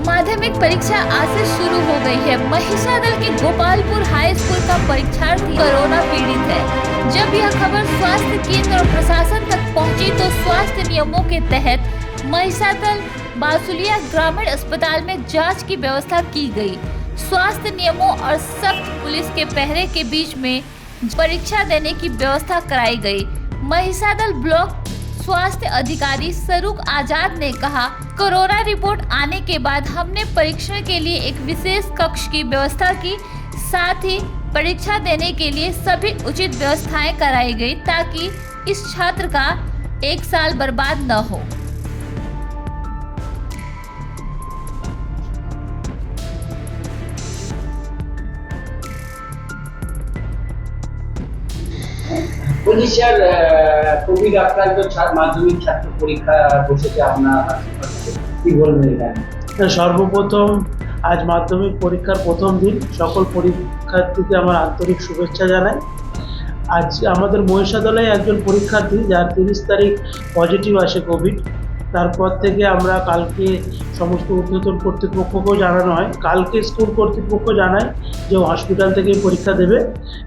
माध्यमिक परीक्षा आज से शुरू हो गई है। महिषादल के गोपालपुर हाई स्कूल का परीक्षार्थी कोरोना पीड़ित है। जब यह खबर स्वास्थ्य केंद्र और प्रशासन तक पहुंची तो स्वास्थ्य नियमों के तहत महिषादल बासुलिया ग्रामीण अस्पताल में जांच की व्यवस्था की गई। स्वास्थ्य नियमों और सख्त पुलिस के पहरे के बीच में परीक्षा देने की व्यवस्था कराई गई। महिषादल ब्लॉक स्वास्थ्य अधिकारी सरूक आजाद ने कहा, कोरोना रिपोर्ट आने के बाद हमने परीक्षण के लिए एक विशेष कक्ष की व्यवस्था की, साथ ही परीक्षा देने के लिए सभी उचित व्यवस्थाएं कराई गई ताकि इस छात्र का एक साल बर्बाद न हो। বলছি স্যার, কোভিড আক্রান্ত মাধ্যমিক ছাত্র পরীক্ষা বসেছে আপনার কি বলবেন এটা? সর্বপ্রথম আজ মাধ্যমিক পরীক্ষার প্রথম দিন, সকল পরীক্ষার্থীকে আমার আন্তরিক শুভেচ্ছা জানাই। আজ আমাদের মহিষাদলে একজন পরীক্ষার্থী যার 30 তারিখ পজিটিভ আসে কোভিড, তারপর থেকে আমরা কালকে সমস্ত ঊর্ধ্বতন কর্তৃপক্ষকেও জানানো হয়। কালকে স্কুল কর্তৃপক্ষ জানায় যে হসপিটাল থেকেই পরীক্ষা দেবে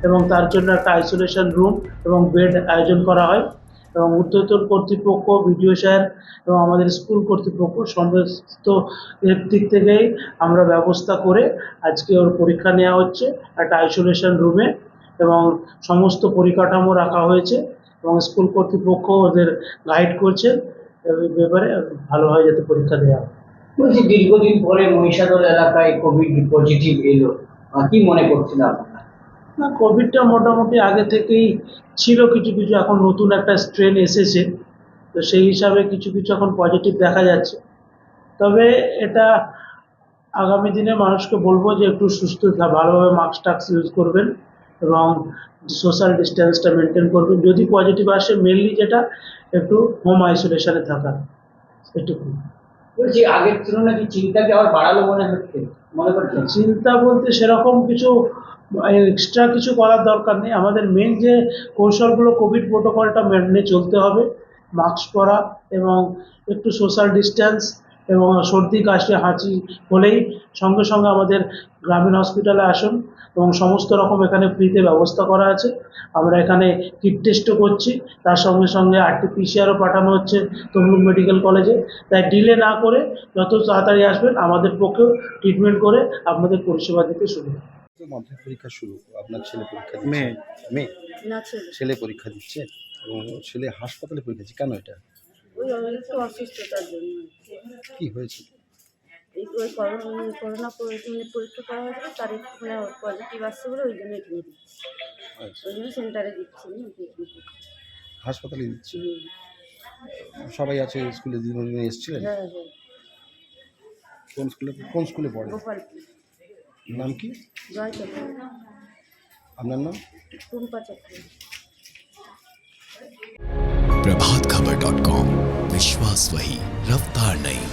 এবং তার জন্য একটা আইসোলেশন রুম এবং বেড আয়োজন করা হয় এবং ঊর্ধ্বতন কর্তৃপক্ষ, বিডিও স্যার এবং আমাদের স্কুল কর্তৃপক্ষ সমস্ত এর দিক থেকেই আমরা ব্যবস্থা করে আজকে ওর পরীক্ষা নেওয়া হচ্ছে একটা আইসোলেশন রুমে এবং সমস্ত পরিকাঠামো রাখা হয়েছে এবং স্কুল কর্তৃপক্ষ ওদের গাইড করছে এই ব্যাপারে ভালোভাবে যাতে পরীক্ষা দেওয়া হয়। বলছি দীর্ঘদিন পরে মহিষাদল এলাকায় কোভিড পজিটিভ এলো, কি মনে করছেন আপনারা? না, কোভিডটা মোটামুটি আগে থেকেই ছিল, কিছু কিছু এখন নতুন একটা স্ট্রেন এসেছে, তো সেই হিসাবে কিছু কিছু এখন পজিটিভ দেখা যাচ্ছে। তবে এটা আগামী দিনে মানুষকে বলবো যে একটু সুস্থ ভালোভাবে মাস্ক টাস্ক ইউজ করবেন এবং সোশ্যাল ডিস্টেন্সটা মেনটেন করবেন। যদি পজিটিভ আসে মেনলি যেটা একটু হোম আইসোলেশনে থাকা, এটুকু। বলছি আগের তুলনায় কি চিন্তাকে আবার বাড়ালো মনে করছেন? চিন্তা বলতে সেরকম কিছু এক্সট্রা কিছু করার দরকার নেই। আমাদের মেন যে কৌশলগুলো, কোভিড প্রোটোকলটা মেনে চলতে হবে, মাস্ক পরা এবং একটু সোশ্যাল ডিস্টেন্স এবং সর্দি কাশি হাঁচি হলেই সঙ্গে সঙ্গে আমাদের গ্রামীণ হসপিটালে আসুন এবং সমস্ত রকম এখানে ফ্রিতে ব্যবস্থা করা আছে। আমরা এখানে কিট টেস্টও করছি, তার সঙ্গে সঙ্গে RT-PCR পাঠানো হচ্ছে তমলুক মেডিকেল কলেজে। তাই ডিলে না করে যত তাড়াতাড়ি আসবেন আমাদের পক্ষেও ট্রিটমেন্ট করে আপনাদের পরিষেবা দিতে শুরু। মাধ্যমিক পরীক্ষা শুরু, আপনার ছেলে পরীক্ষা দিচ্ছে? মেয়ে না, ছেলে পরীক্ষা দিচ্ছে এবং ছেলে হাসপাতালে পরীক্ষা দিচ্ছে, কেন এটা? ওই একটু অসুস্থতার জন্য। কি হয়েছে? ওই করোনা পরীক্ষা করা হয়েছিল, তার একটু পজিটিভ আসছে বলে ওই জন্য এখানে দিচ্ছি। ওই জন্য সেন্টারে দিচ্ছি। হাসপাতালে দিচ্ছে? সবাই আছে স্কুলে? দিদিমণি এসেছিলেন? হ্যাঁ হ্যাঁ। কোন স্কুলে পড়ে? গোপালপুর। নাম কি? জয় চক্র। আপনার নাম? টুম্পা চক্র। प्रभातखबर.com, विश्वास वही, रफ्तार नहीं।